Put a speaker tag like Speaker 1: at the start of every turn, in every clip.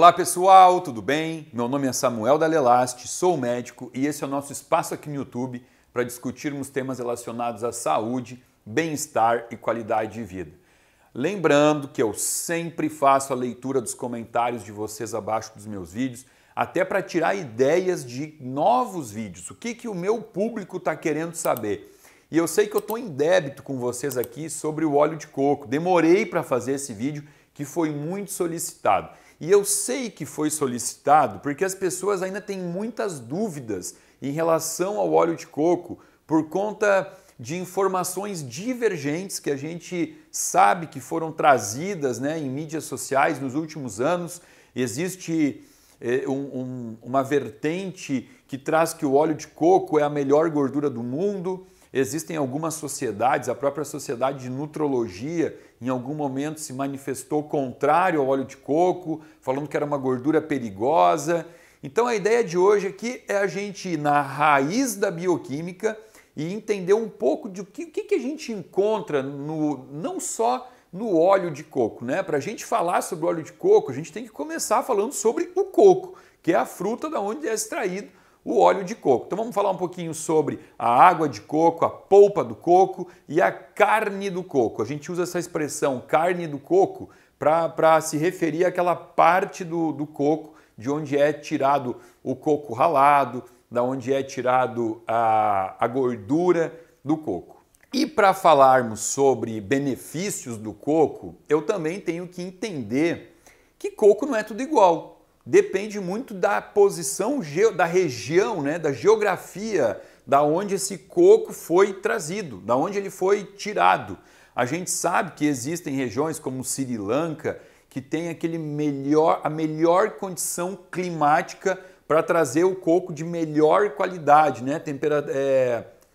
Speaker 1: Olá pessoal, tudo bem? Meu nome é Samuel Dalelaste, sou médico e esse é o nosso espaço aqui no YouTube para discutirmos temas relacionados à saúde, bem-estar e qualidade de vida. Lembrando que eu sempre faço a leitura dos comentários de vocês abaixo dos meus vídeos, até para tirar ideias de novos vídeos, o que o meu público está querendo saber. E eu sei que eu estou em débito com vocês aqui sobre o óleo de coco, demorei para fazer esse vídeo que foi muito solicitado. E eu sei que foi solicitado porque as pessoas ainda têm muitas dúvidas em relação ao óleo de coco por conta de informações divergentes que a gente sabe que foram trazidas, em mídias sociais nos últimos anos. Existe uma vertente que traz que o óleo de coco é a melhor gordura do mundo. Existem algumas sociedades, a própria Sociedade de Nutrologia, em algum momento se manifestou contrário ao óleo de coco, falando que era uma gordura perigosa. Então a ideia de hoje aqui é a gente ir na raiz da bioquímica e entender um pouco de o que a gente encontra não só no óleo de coco, Para a gente falar sobre o óleo de coco, a gente tem que começar falando sobre o coco, que é a fruta da onde é extraído o óleo de coco. Então vamos falar um pouquinho sobre a água de coco, a polpa do coco e a carne do coco. A gente usa essa expressão carne do coco para se referir àquela parte do coco de onde é tirado o coco ralado, da onde é tirado a gordura do coco. E para falarmos sobre benefícios do coco, eu também tenho que entender que coco não é tudo igual. Depende muito da posição, da região, da geografia, da onde esse coco foi trazido, da onde ele foi tirado. A gente sabe que existem regiões como Sri Lanka que tem a melhor condição climática para trazer o coco de melhor qualidade,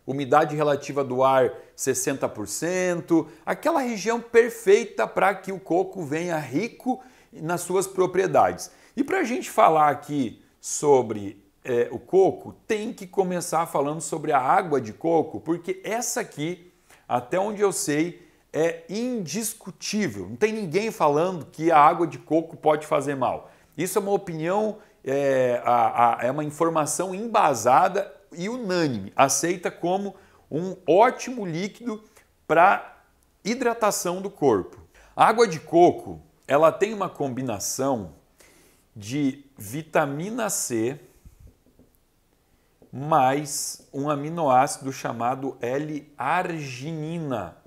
Speaker 1: umidade relativa do ar 60%, aquela região perfeita para que o coco venha rico nas suas propriedades. E para a gente falar aqui sobre o coco, tem que começar falando sobre a água de coco, porque essa aqui, até onde eu sei, é indiscutível. Não tem ninguém falando que a água de coco pode fazer mal. Isso é uma opinião, é uma informação embasada e unânime, aceita como um ótimo líquido para hidratação do corpo. A água de coco, ela tem uma combinação de vitamina C mais um aminoácido chamado L-arginina.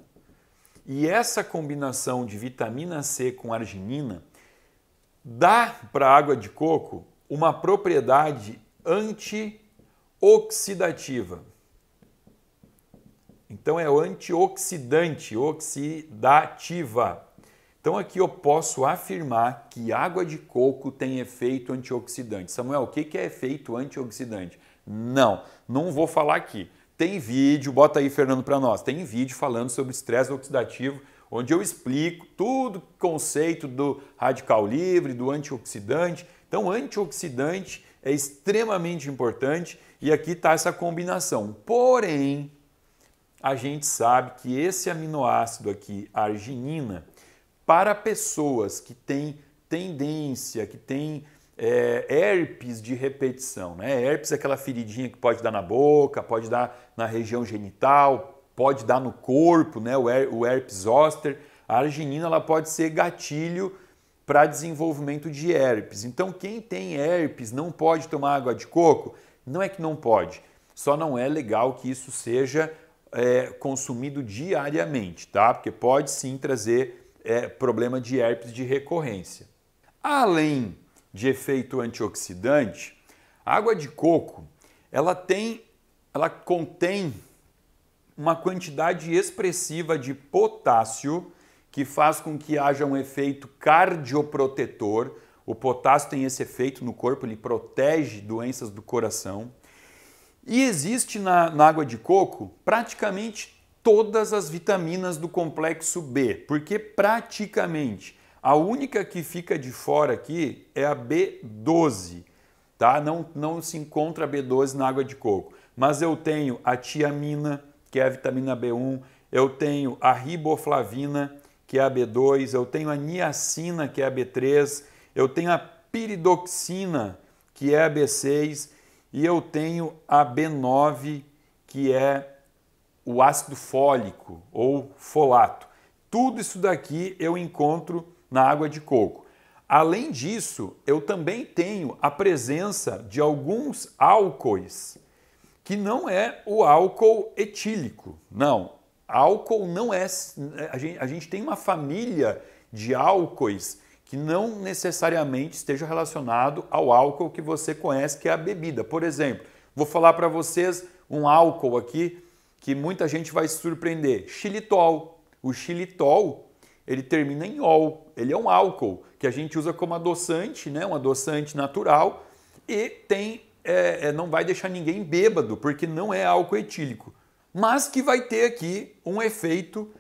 Speaker 1: E essa combinação de vitamina C com arginina dá para a água de coco uma propriedade antioxidativa. Então é o antioxidante, oxidativa. Então aqui eu posso afirmar que água de coco tem efeito antioxidante. Samuel, o que é efeito antioxidante? Não vou falar aqui. Tem vídeo, bota aí Fernando para nós, tem vídeo falando sobre estresse oxidativo, onde eu explico tudo o conceito do radical livre, do antioxidante. Então antioxidante é extremamente importante e aqui está essa combinação. Porém, a gente sabe que esse aminoácido aqui, a arginina, para pessoas que têm tendência, que têm herpes de repetição, Herpes é aquela feridinha que pode dar na boca, pode dar na região genital, pode dar no corpo, o herpes zoster. A arginina ela pode ser gatilho para desenvolvimento de herpes. Então quem tem herpes não pode tomar água de coco? Não é que não pode, só não é legal que isso seja consumido diariamente, tá? Porque pode sim trazer problema de herpes de recorrência. Além de efeito antioxidante, a água de coco ela contém uma quantidade expressiva de potássio que faz com que haja um efeito cardioprotetor. O potássio tem esse efeito no corpo, ele protege doenças do coração. E existe na água de coco praticamente todas as vitaminas do complexo B, porque praticamente a única que fica de fora aqui é a B12, tá? Não se encontra a B12 na água de coco, mas eu tenho a tiamina, que é a vitamina B1, eu tenho a riboflavina, que é a B2, eu tenho a niacina, que é a B3, eu tenho a piridoxina, que é a B6, e eu tenho a B9, que é o ácido fólico ou folato. Tudo isso daqui eu encontro na água de coco. Além disso, eu também tenho a presença de alguns álcoois, que não é o álcool etílico. Não, álcool não é... A gente tem uma família de álcoois que não necessariamente esteja relacionado ao álcool que você conhece, que é a bebida. Por exemplo, vou falar para vocês um álcool aqui que muita gente vai se surpreender. Xilitol. O xilitol, ele termina em ol. Ele é um álcool que a gente usa como adoçante, né? Um adoçante natural, e não vai deixar ninguém bêbado, porque não é álcool etílico. Mas que vai ter aqui um efeito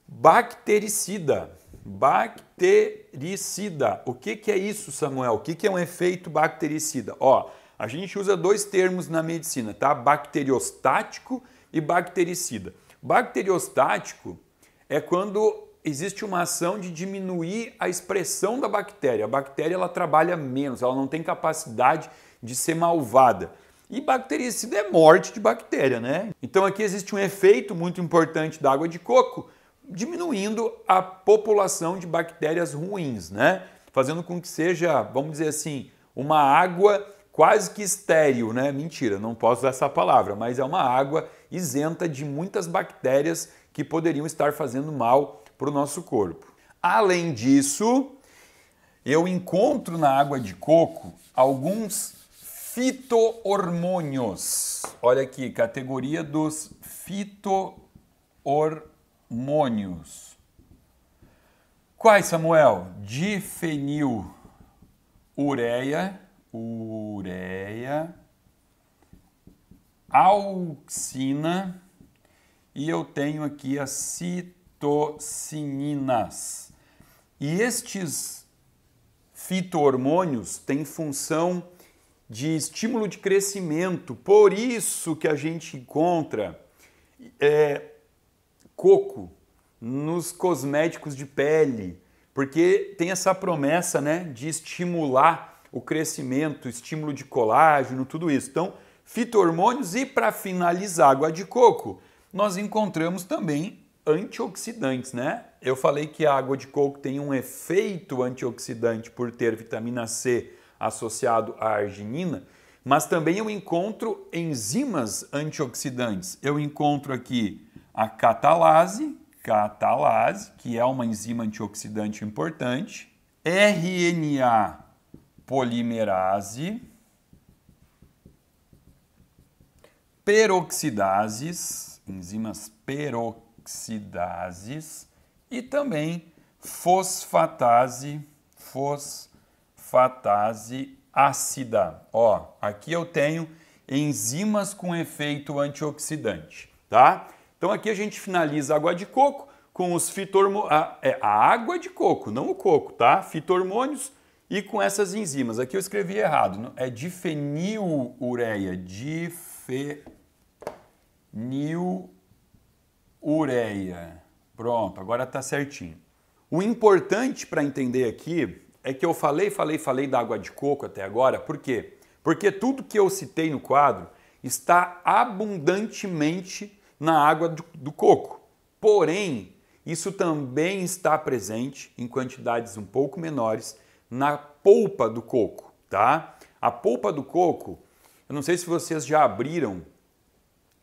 Speaker 1: bactericida. Bactericida. O que é isso, Samuel? O que é um efeito bactericida? Ó, a gente usa dois termos na medicina, tá? Bacteriostático e bactericida. Bacteriostático é quando existe uma ação de diminuir a expressão da bactéria. A bactéria ela trabalha menos, ela não tem capacidade de ser malvada. E bactericida é morte de bactéria, né? Então aqui existe um efeito muito importante da água de coco, diminuindo a população de bactérias ruins, né? Fazendo com que seja, vamos dizer assim, uma água quase que estéril, né? Mentira, não posso usar essa palavra, mas é uma água isenta de muitas bactérias que poderiam estar fazendo mal para o nosso corpo. Além disso, eu encontro na água de coco alguns fito-hormônios. Olha aqui, categoria dos fito-hormônios. Quais, Samuel? Difenilureia, auxina, e eu tenho aqui as citocininas. E estes fito-hormônios têm função de estímulo de crescimento, por isso que a gente encontra coco nos cosméticos de pele, porque tem essa promessa, né, de estimular o crescimento, estímulo de colágeno, tudo isso. Então, fito-hormônios, e para finalizar, água de coco, nós encontramos também antioxidantes, né? Eu falei que a água de coco tem um efeito antioxidante por ter vitamina C associado à arginina, mas também eu encontro enzimas antioxidantes. Eu encontro aqui a catalase, que é uma enzima antioxidante importante, RNA polimerase, peroxidases, enzimas peroxidases, e também fosfatase ácida. Ó, aqui eu tenho enzimas com efeito antioxidante, tá? Então aqui a gente finaliza a água de coco com os fito-hormônios, a água de coco, não o coco, tá? Fito-hormônios e com essas enzimas. Aqui eu escrevi errado, é difenilureia, difenilureia. Pronto, agora tá certinho. O importante para entender aqui é que eu falei da água de coco até agora, por quê? Porque tudo que eu citei no quadro está abundantemente na água do coco. Porém, isso também está presente em quantidades um pouco menores na polpa do coco, tá? A polpa do coco, eu não sei se vocês já abriram,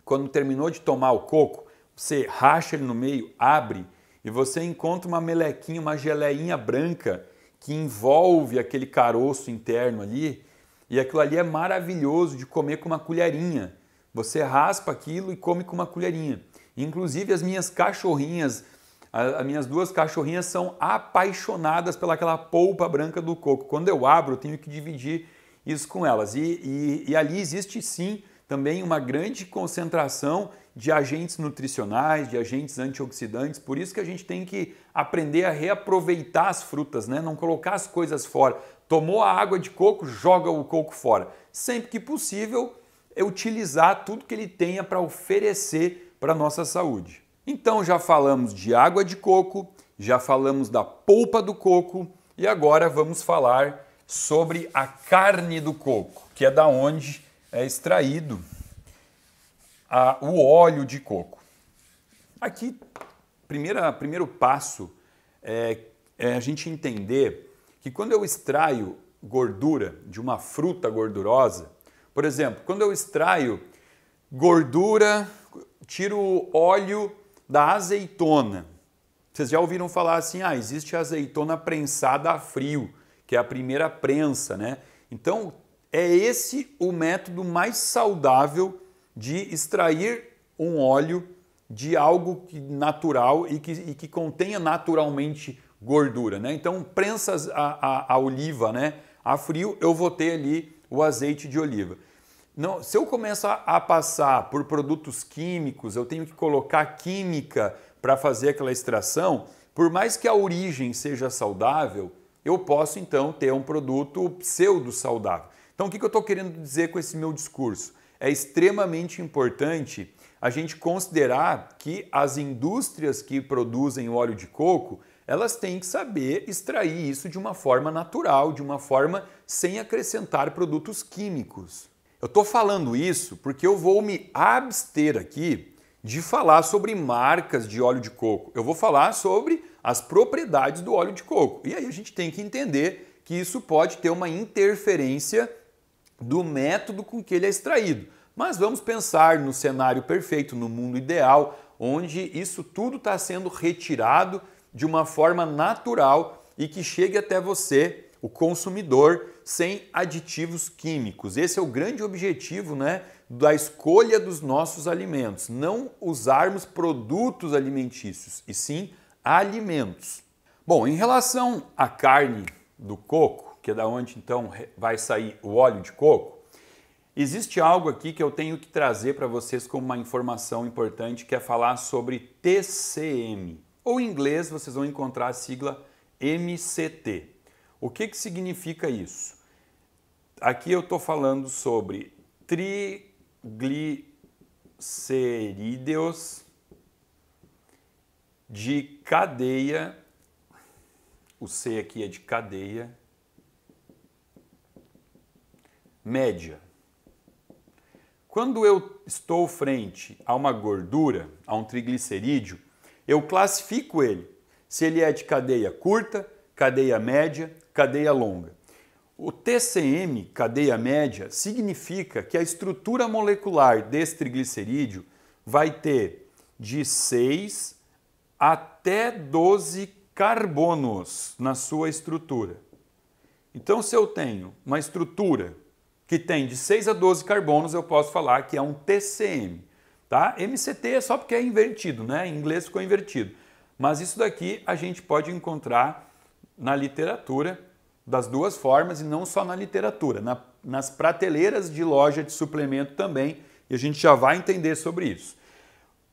Speaker 1: quando terminou de tomar o coco, você racha ele no meio, abre e você encontra uma melequinha, uma geleinha branca que envolve aquele caroço interno ali, e aquilo ali é maravilhoso de comer com uma colherinha. Você raspa aquilo e come com uma colherinha. Inclusive as minhas cachorrinhas, as minhas duas cachorrinhas são apaixonadas pelaquela polpa branca do coco. Quando eu abro, eu tenho que dividir isso com elas. E ali existe sim também uma grande concentração de agentes nutricionais, de agentes antioxidantes. Por isso que a gente tem que aprender a reaproveitar as frutas, né? Não colocar as coisas fora. Tomou a água de coco, joga o coco fora. Sempre que possível, é utilizar tudo que ele tenha para oferecer para a nossa saúde. Então já falamos de água de coco, já falamos da polpa do coco e agora vamos falar sobre a carne do coco, que é da onde é extraído o óleo de coco. Aqui, primeiro passo é a gente entender que quando eu extraio gordura de uma fruta gordurosa, por exemplo, quando eu extraio gordura, tiro o óleo da azeitona. Vocês já ouviram falar assim, existe a azeitona prensada a frio, que é a primeira prensa, né? Então, é esse o método mais saudável de extrair um óleo de algo natural e que contenha naturalmente gordura, né? Então, prensas a oliva, né? A frio, eu vou ter ali o azeite de oliva. Não, se eu começar a passar por produtos químicos, eu tenho que colocar química para fazer aquela extração, por mais que a origem seja saudável, eu posso então ter um produto pseudo-saudável. Então, o que eu estou querendo dizer com esse meu discurso? É extremamente importante a gente considerar que as indústrias que produzem o óleo de coco, elas têm que saber extrair isso de uma forma natural, de uma forma sem acrescentar produtos químicos. Eu estou falando isso porque eu vou me abster aqui de falar sobre marcas de óleo de coco. Eu vou falar sobre as propriedades do óleo de coco. E aí a gente tem que entender que isso pode ter uma interferência do método com que ele é extraído. Mas vamos pensar no cenário perfeito, no mundo ideal, onde isso tudo está sendo retirado de uma forma natural e que chegue até você, o consumidor, sem aditivos químicos. Esse é o grande objetivo, né, da escolha dos nossos alimentos. Não usarmos produtos alimentícios, e sim alimentos. Bom, em relação à carne do coco, que é da onde então vai sair o óleo de coco, existe algo aqui que eu tenho que trazer para vocês como uma informação importante, que é falar sobre TCM. Ou em inglês vocês vão encontrar a sigla MCT. O que significa isso? Aqui eu estou falando sobre triglicerídeos de cadeia, o C aqui é de cadeia, média. Quando eu estou frente a uma gordura, a um triglicerídeo, eu classifico ele, se ele é de cadeia curta, cadeia média, cadeia longa. O TCM, cadeia média, significa que a estrutura molecular desse triglicerídeo vai ter de 6 até 12 carbonos na sua estrutura. Então, se eu tenho uma estrutura que tem de 6 a 12 carbonos, eu posso falar que é um TCM. Tá? MCT é só porque é invertido, né? Em inglês ficou invertido. Mas isso daqui a gente pode encontrar na literatura das duas formas e não só na literatura, nas prateleiras de loja de suplemento também, e a gente já vai entender sobre isso.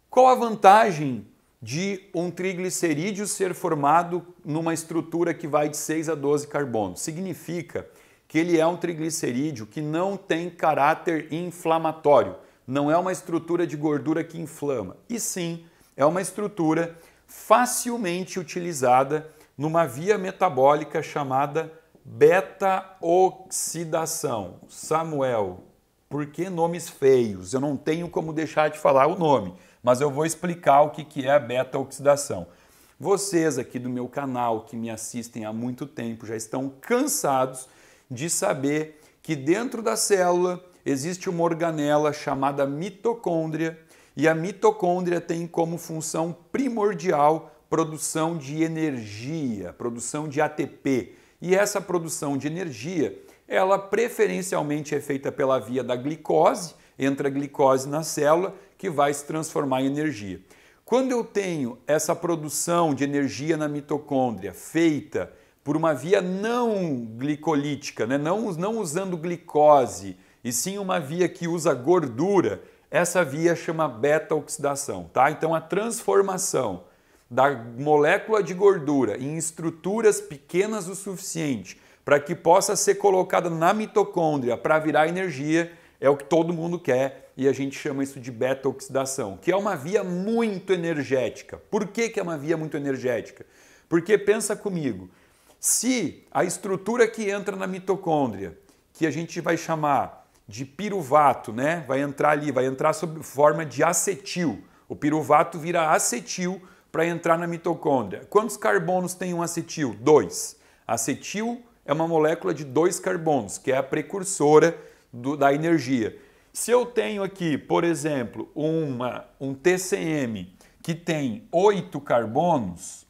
Speaker 1: Qual a vantagem de um triglicerídeo ser formado numa estrutura que vai de 6 a 12 carbonos? Significa que ele é um triglicerídeo que não tem caráter inflamatório, não é uma estrutura de gordura que inflama, e sim é uma estrutura facilmente utilizada numa via metabólica chamada beta-oxidação. Samuel, por que nomes feios? Eu não tenho como deixar de falar o nome, mas eu vou explicar o que é a beta-oxidação. Vocês aqui do meu canal, que me assistem há muito tempo, já estão cansados de saber que dentro da célula existe uma organela chamada mitocôndria, e a mitocôndria tem como função primordial produção de energia, produção de ATP. E essa produção de energia, ela preferencialmente é feita pela via da glicose, entra a glicose na célula, que vai se transformar em energia. Quando eu tenho essa produção de energia na mitocôndria feita por uma via não glicolítica, né? não usando glicose, e sim uma via que usa gordura, essa via chama beta-oxidação. Tá? Então a transformação da molécula de gordura em estruturas pequenas o suficiente para que possa ser colocada na mitocôndria para virar energia é o que todo mundo quer, e a gente chama isso de beta-oxidação, que é uma via muito energética. Por que é uma via muito energética? Porque pensa comigo, Se a estrutura que entra na mitocôndria, que a gente vai chamar de piruvato, né? Vai entrar ali, vai entrar sob forma de acetil. O piruvato vira acetil para entrar na mitocôndria. Quantos carbonos tem um acetil? 2. Acetil é uma molécula de 2 carbonos, que é a precursora da energia. Se eu tenho aqui, por exemplo, um TCM que tem 8 carbonos,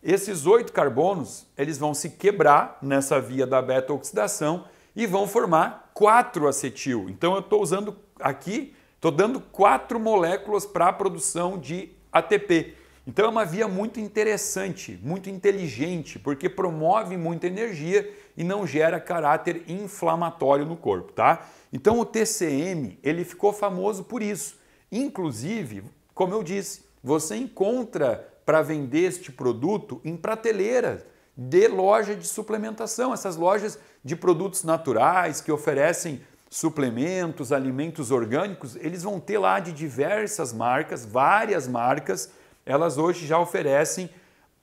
Speaker 1: esses 8 carbonos eles vão se quebrar nessa via da beta-oxidação e vão formar 4 acetil. Então eu estou usando aqui, estou dando 4 moléculas para a produção de ATP. Então é uma via muito interessante, muito inteligente, porque promove muita energia e não gera caráter inflamatório no corpo, tá? Então o TCM, ele ficou famoso por isso. Inclusive, como eu disse, você encontra para vender este produto em prateleiras de loja de suplementação, essas lojas de produtos naturais que oferecem suplementos, alimentos orgânicos, eles vão ter lá de diversas marcas, várias marcas, elas hoje já oferecem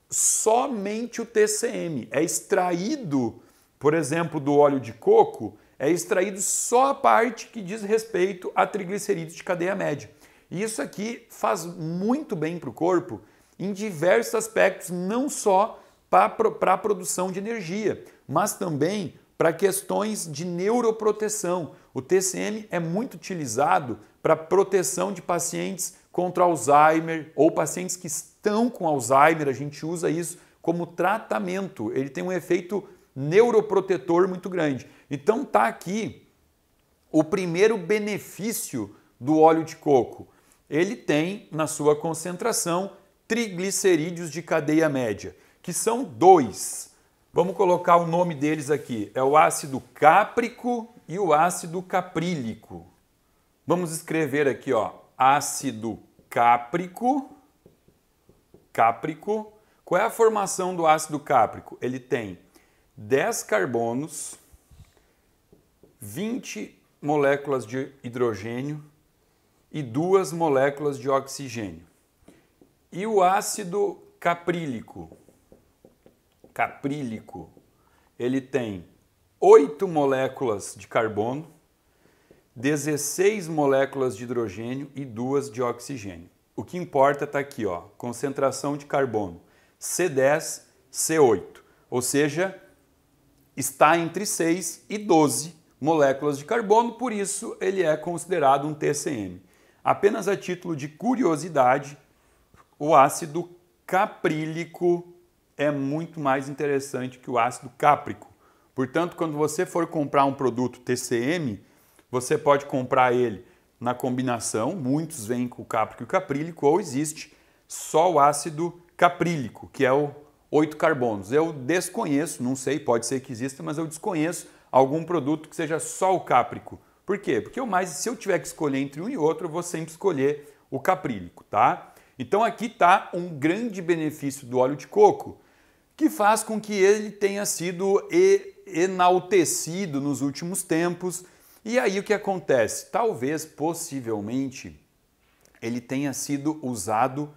Speaker 1: somente o TCM. É extraído, por exemplo, do óleo de coco, é extraído só a parte que diz respeito a triglicerídeos de cadeia média. E isso aqui faz muito bem para o corpo em diversos aspectos, não só para a produção de energia, mas também para questões de neuroproteção. O TCM é muito utilizado para proteção de pacientes contra Alzheimer ou pacientes que estão com Alzheimer, a gente usa isso como tratamento. Ele tem um efeito neuroprotetor muito grande. Então tá aqui o primeiro benefício do óleo de coco. Ele tem na sua concentração triglicerídeos de cadeia média, que são 2. Vamos colocar o nome deles aqui. É o ácido cáprico e o ácido caprílico. Vamos escrever aqui, ó, ácido cáprico. Qual é a formação do ácido cáprico? Ele tem 10 carbonos, 20 moléculas de hidrogênio e 2 moléculas de oxigênio. E o ácido caprílico, ele tem 8 moléculas de carbono, 16 moléculas de hidrogênio e 2 de oxigênio. O que importa está aqui, ó, concentração de carbono C10, C8, ou seja, está entre 6 e 12 moléculas de carbono, por isso ele é considerado um TCM. Apenas a título de curiosidade, o ácido caprílico é muito mais interessante que o ácido cáprico. Portanto, quando você for comprar um produto TCM, você pode comprar ele na combinação, muitos vêm com o cáprico e o caprílico, ou existe só o ácido caprílico, que é o 8 carbonos. Eu desconheço, não sei, pode ser que exista, mas eu desconheço algum produto que seja só o cáprico. Por quê? Porque se eu tiver que escolher entre um e outro, eu vou sempre escolher o caprílico, tá? Então aqui está um grande benefício do óleo de coco, que faz com que ele tenha sido enaltecido nos últimos tempos. E aí o que acontece? Talvez, possivelmente, ele tenha sido usado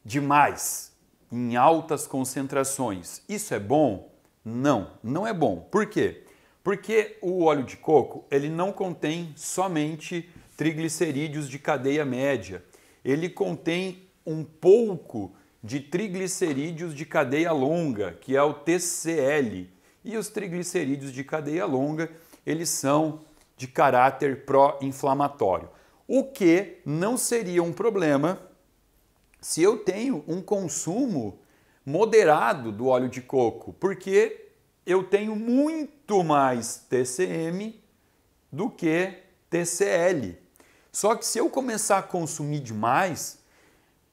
Speaker 1: demais, em altas concentrações. Isso é bom? Não, não é bom. Por quê? Porque o óleo de coco, ele não contém somente triglicerídeos de cadeia média. Ele contém um pouco de triglicerídeos de cadeia longa, que é o TCl. E os triglicerídeos de cadeia longa, eles são de caráter pró-inflamatório. O que não seria um problema se eu tenho um consumo moderado do óleo de coco, porque eu tenho muito mais TCM do que TCl. Só que se eu começar a consumir demais,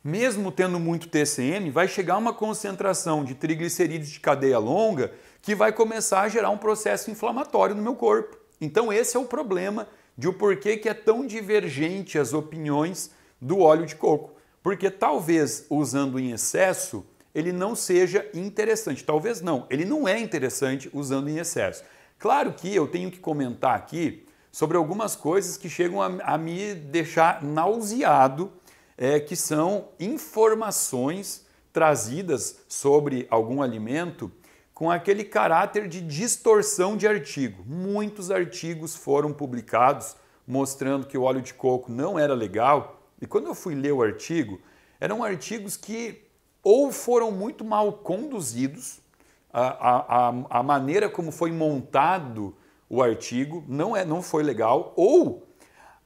Speaker 1: mesmo tendo muito TCM, vai chegar uma concentração de triglicerídeos de cadeia longa que vai começar a gerar um processo inflamatório no meu corpo. Então esse é o problema de o porquê que é tão divergente as opiniões do óleo de coco. Porque talvez usando em excesso, ele não seja interessante. Talvez não, ele não é interessante usando em excesso. Claro que eu tenho que comentar aqui sobre algumas coisas que chegam a me deixar nauseado, que são informações trazidas sobre algum alimento com aquele caráter de distorção de artigo. Muitos artigos foram publicados mostrando que o óleo de coco não era legal, e quando eu fui ler o artigo, eram artigos que ou foram muito mal conduzidos, a maneira como foi montado o artigo não foi legal, ou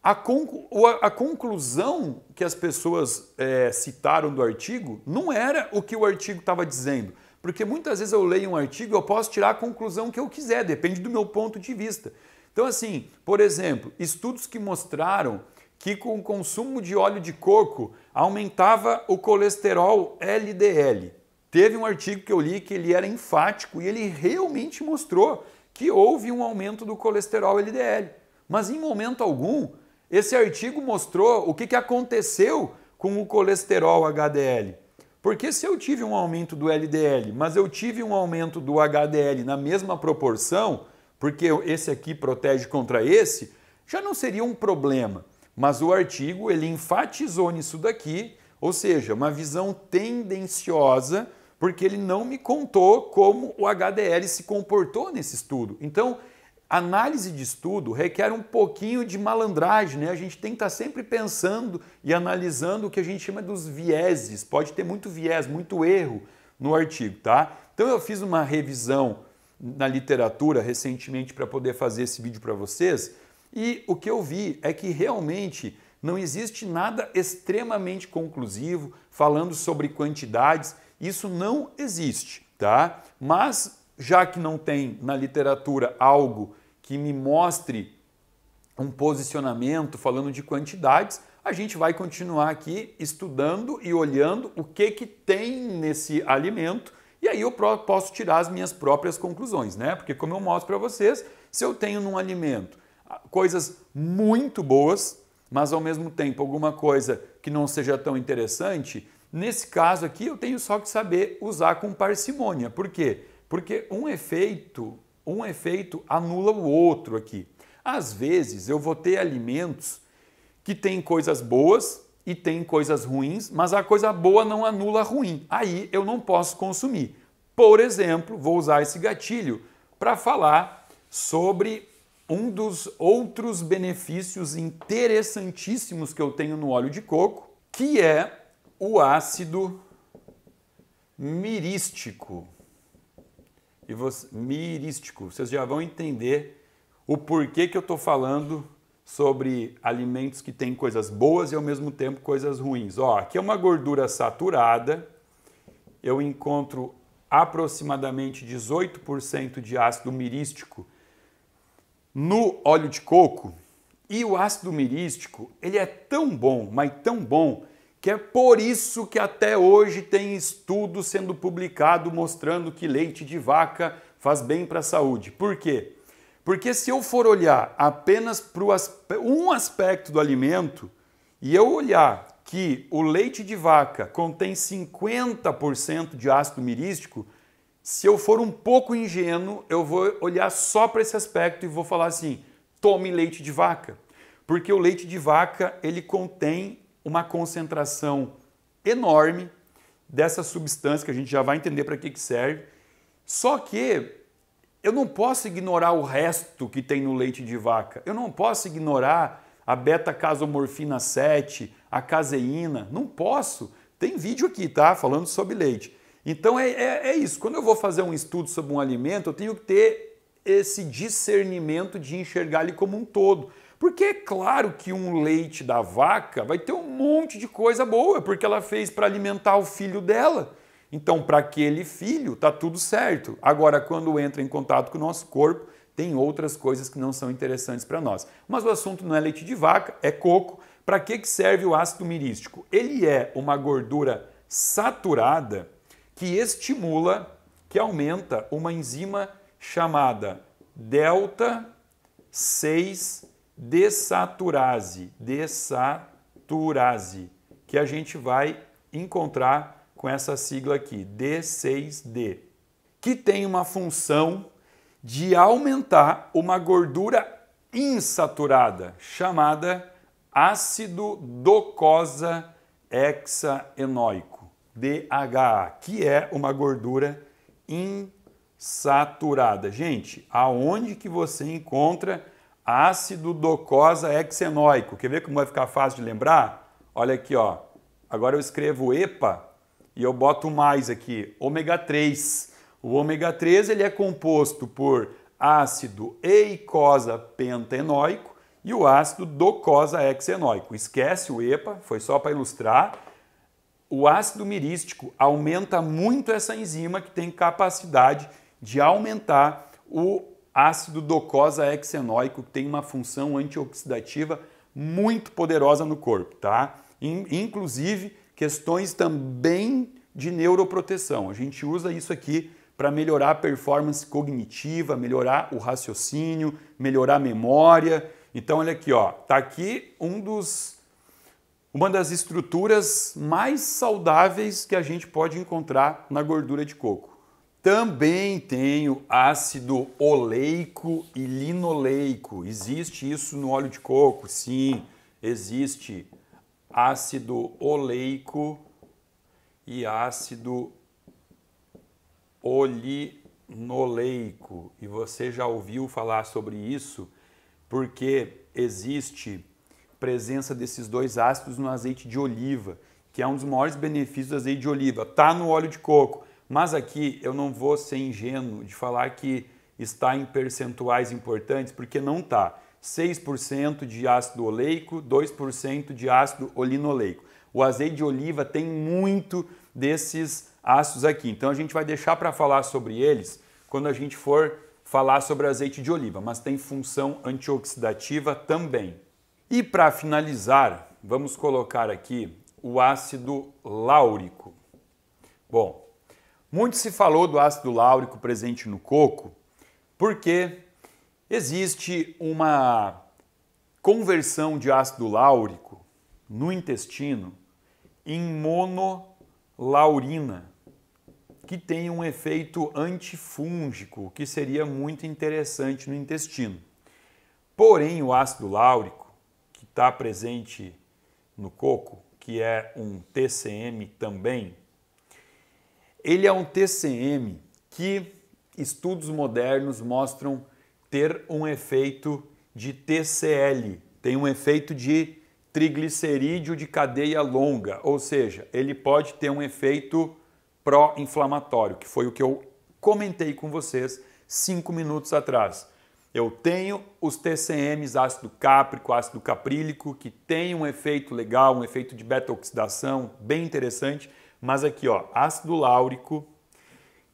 Speaker 1: a conclusão que as pessoas citaram do artigo não era o que o artigo estava dizendo. Porque muitas vezes eu leio um artigo e eu posso tirar a conclusão que eu quiser, depende do meu ponto de vista. Então assim, por exemplo, estudos que mostraram que com o consumo de óleo de coco aumentava o colesterol LDL. Teve um artigo que eu li que ele era enfático e ele realmente mostrou que houve um aumento do colesterol LDL. Mas em momento algum, esse artigo mostrou o que aconteceu com o colesterol HDL. Porque se eu tive um aumento do LDL, mas eu tive um aumento do HDL na mesma proporção, porque esse aqui protege contra esse, já não seria um problema. Mas o artigo ele enfatizou nisso daqui, ou seja, uma visão tendenciosa, porque ele não me contou como o HDL se comportou nesse estudo. Então, análise de estudo requer um pouquinho de malandragem, né? A gente tem que estar sempre pensando e analisando o que a gente chama dos vieses. Pode ter muito viés, muito erro no artigo, tá? Então eu fiz uma revisão na literatura recentemente para poder fazer esse vídeo para vocês e o que eu vi é que realmente não existe nada extremamente conclusivo falando sobre quantidades. Isso não existe, tá? Mas já que não tem na literatura algo que me mostre um posicionamento falando de quantidades, a gente vai continuar aqui estudando e olhando o que tem nesse alimento e aí eu posso tirar as minhas próprias conclusões, né? Porque como eu mostro para vocês, se eu tenho num alimento coisas muito boas, mas ao mesmo tempo alguma coisa que não seja tão interessante, nesse caso aqui eu tenho só que saber usar com parcimônia. Por quê? Porque um efeito anula o outro aqui. Às vezes eu vou ter alimentos que têm coisas boas e têm coisas ruins, mas a coisa boa não anula a ruim. Aí eu não posso consumir. Por exemplo, vou usar esse gatilho para falar sobre um dos outros benefícios interessantíssimos que eu tenho no óleo de coco, que é o ácido mirístico. Mirístico. Vocês já vão entender o porquê que eu estou falando sobre alimentos que têm coisas boas e ao mesmo tempo coisas ruins. Ó, aqui é uma gordura saturada, eu encontro aproximadamente 18% de ácido mirístico no óleo de coco, e o ácido mirístico ele é tão bom, mas tão bom, que é por isso que até hoje tem estudo sendo publicado mostrando que leite de vaca faz bem para a saúde. Por quê? Porque se eu for olhar apenas para um aspecto do alimento e eu olhar que o leite de vaca contém 50% de ácido mirístico, se eu for um pouco ingênuo, eu vou olhar só para esse aspecto e vou falar assim, tome leite de vaca. Porque o leite de vaca ele contém uma concentração enorme dessa substância que a gente já vai entender para que serve. Só que eu não posso ignorar o resto que tem no leite de vaca. Eu não posso ignorar a beta-casomorfina 7, a caseína. Não posso. Tem vídeo aqui, tá? Falando sobre leite. Então é isso. Quando eu vou fazer um estudo sobre um alimento, eu tenho que ter esse discernimento de enxergar ele como um todo. Porque é claro que um leite da vaca vai ter um monte de coisa boa, porque ela fez para alimentar o filho dela. Então, para aquele filho, tá tudo certo. Agora, quando entra em contato com o nosso corpo, tem outras coisas que não são interessantes para nós. Mas o assunto não é leite de vaca, é coco. Para que serve o ácido mirístico? Ele é uma gordura saturada que estimula, que aumenta uma enzima chamada delta 6 desaturase, que a gente vai encontrar com essa sigla aqui, D6D, que tem uma função de aumentar uma gordura insaturada, chamada ácido docosahexaenoico. DHA, que é uma gordura insaturada. Gente, aonde que você encontra ácido docosahexaenoico? Quer ver como vai ficar fácil de lembrar? Olha aqui, ó. Agora eu escrevo EPA e eu boto mais aqui, ômega 3. O ômega 3 ele é composto por ácido eicosapentaenoico e o ácido docosahexaenoico. Esquece o EPA, foi só para ilustrar. O ácido mirístico aumenta muito essa enzima que tem capacidade de aumentar o ácido docosahexaenoico, que tem uma função antioxidativa muito poderosa no corpo, tá? Inclusive questões também de neuroproteção. A gente usa isso aqui para melhorar a performance cognitiva, melhorar o raciocínio, melhorar a memória. Então, olha aqui, ó, tá aqui uma das estruturas mais saudáveis que a gente pode encontrar na gordura de coco. Também tem o ácido oleico e linoleico. Existe isso no óleo de coco? Sim, existe ácido oleico e ácido olinoleico. E você já ouviu falar sobre isso porque existe presença desses dois ácidos no azeite de oliva, que é um dos maiores benefícios do azeite de oliva. Está no óleo de coco, mas aqui eu não vou ser ingênuo de falar que está em percentuais importantes, porque não está. 6% de ácido oleico, 2% de ácido olinoleico. O azeite de oliva tem muito desses ácidos aqui, então a gente vai deixar para falar sobre eles quando a gente for falar sobre azeite de oliva, mas tem função antioxidativa também. E para finalizar, vamos colocar aqui o ácido láurico. Bom, muito se falou do ácido láurico presente no coco porque existe uma conversão de ácido láurico no intestino em monolaurina, que tem um efeito antifúngico, que seria muito interessante no intestino. Porém, o ácido láurico, que está presente no coco, que é um TCM também, ele é um TCM que estudos modernos mostram ter um efeito de TCL, tem um efeito de triglicerídeo de cadeia longa, ou seja, ele pode ter um efeito pró-inflamatório, que foi o que eu comentei com vocês 5 minutos atrás. Eu tenho os TCMs, ácido cáprico, ácido caprílico, que tem um efeito legal, um efeito de beta-oxidação bem interessante, mas aqui, ó, ácido láurico,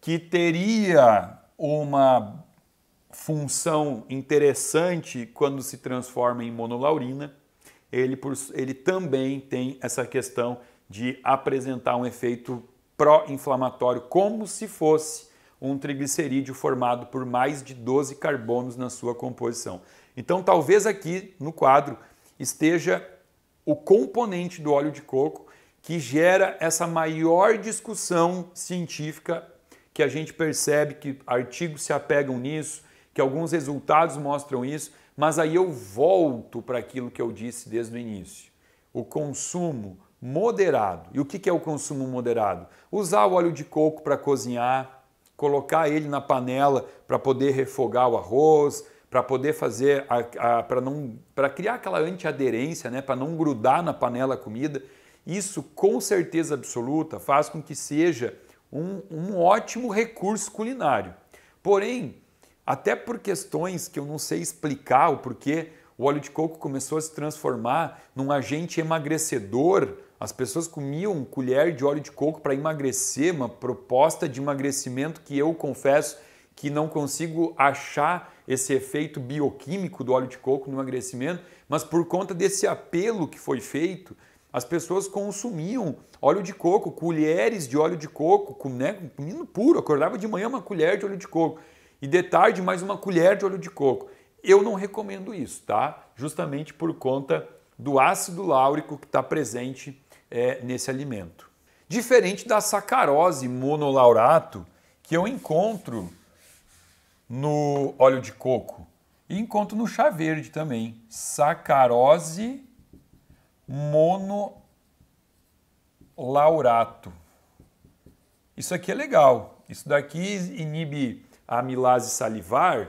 Speaker 1: que teria uma função interessante quando se transforma em monolaurina, ele também tem essa questão de apresentar um efeito pró-inflamatório, como se fosse um triglicerídeo formado por mais de 12 carbonos na sua composição. Então, talvez aqui no quadro esteja o componente do óleo de coco que gera essa maior discussão científica, que a gente percebe que artigos se apegam nisso, que alguns resultados mostram isso, mas aí eu volto para aquilo que eu disse desde o início. O consumo moderado. E o que é o consumo moderado? Usar o óleo de coco para cozinhar, colocar ele na panela para poder refogar o arroz, para poder fazer, para criar aquela antiaderência, né, para não grudar na panela a comida. Isso, com certeza absoluta, faz com que seja um ótimo recurso culinário. Porém, até por questões que eu não sei explicar o porquê, o óleo de coco começou a se transformar num agente emagrecedor. As pessoas comiam colher de óleo de coco para emagrecer, uma proposta de emagrecimento que eu confesso que não consigo achar esse efeito bioquímico do óleo de coco no emagrecimento, mas por conta desse apelo que foi feito, as pessoas consumiam óleo de coco, colheres de óleo de coco, comendo puro, acordava de manhã uma colher de óleo de coco e de tarde mais uma colher de óleo de coco. Eu não recomendo isso, tá? Justamente por conta do ácido láurico que está presente nesse alimento. Diferente da sacarose monolaurato que eu encontro no óleo de coco e encontro no chá verde também. Sacarose monolaurato. Isso aqui é legal. Isso daqui inibe a amilase salivar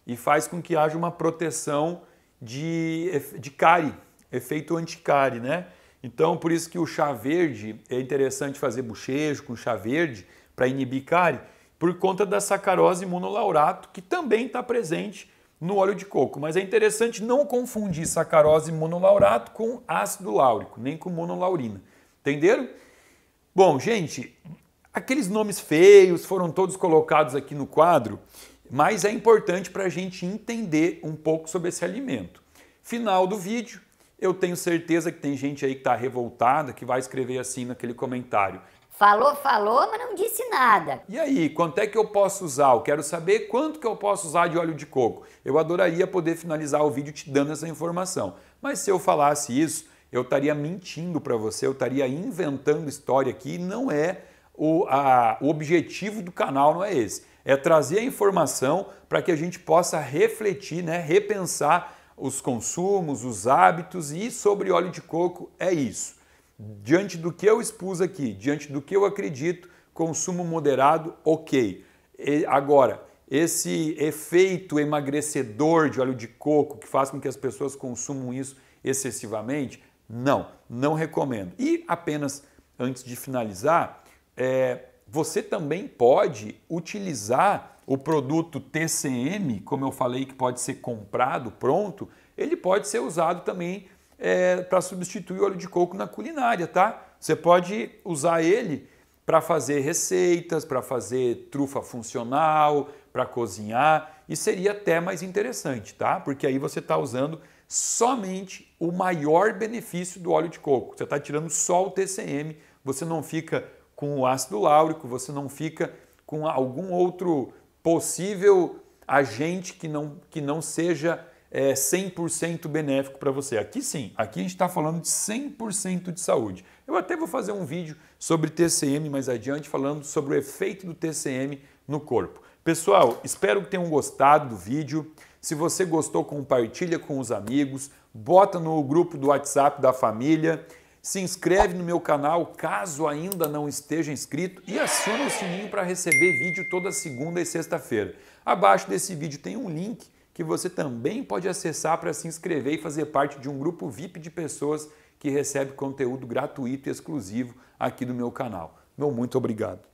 Speaker 1: e faz com que haja uma proteção de cárie, efeito anticárie, né? Então, por isso que o chá verde é interessante fazer bochecho com chá verde para inibir cárie, por conta da sacarose monolaurato, que também está presente no óleo de coco. Mas é interessante não confundir sacarose monolaurato com ácido láurico, nem com monolaurina. Entenderam? Bom, gente, aqueles nomes feios foram todos colocados aqui no quadro, mas é importante para a gente entender um pouco sobre esse alimento. Final do vídeo, eu tenho certeza que tem gente aí que está revoltada, que vai escrever assim naquele comentário.
Speaker 2: Falou, falou, mas não disse nada.
Speaker 1: E aí, quanto é que eu posso usar? Eu quero saber quanto que eu posso usar de óleo de coco. Eu adoraria poder finalizar o vídeo te dando essa informação. Mas se eu falasse isso, eu estaria mentindo para você, eu estaria inventando história aqui. Não é o objetivo do canal, não é esse. É trazer a informação para que a gente possa refletir, né, repensar os consumos, os hábitos, e sobre óleo de coco é isso. Diante do que eu expus aqui, diante do que eu acredito, consumo moderado, ok. Agora, esse efeito emagrecedor de óleo de coco que faz com que as pessoas consumam isso excessivamente, não recomendo. E apenas antes de finalizar, você também pode utilizar o produto TCM, como eu falei que pode ser comprado pronto, ele pode ser usado também para substituir o óleo de coco na culinária, tá? Você pode usar ele para fazer receitas, para fazer trufa funcional, para cozinhar, e seria até mais interessante, tá? Porque aí você está usando somente o maior benefício do óleo de coco. Você está tirando só o TCM, você não fica com o ácido láurico, você não fica com algum outro possível agente que não seja 100% benéfico para você. Aqui sim, aqui a gente está falando de 100% de saúde. Eu até vou fazer um vídeo sobre TCM mais adiante, falando sobre o efeito do TCM no corpo. Pessoal, espero que tenham gostado do vídeo. Se você gostou, compartilha com os amigos, bota no grupo do WhatsApp da família, se inscreve no meu canal caso ainda não esteja inscrito e aciona o sininho para receber vídeo toda segunda e sexta-feira. Abaixo desse vídeo tem um link que você também pode acessar para se inscrever e fazer parte de um grupo VIP de pessoas que recebe conteúdo gratuito e exclusivo aqui do meu canal. Meu muito obrigado.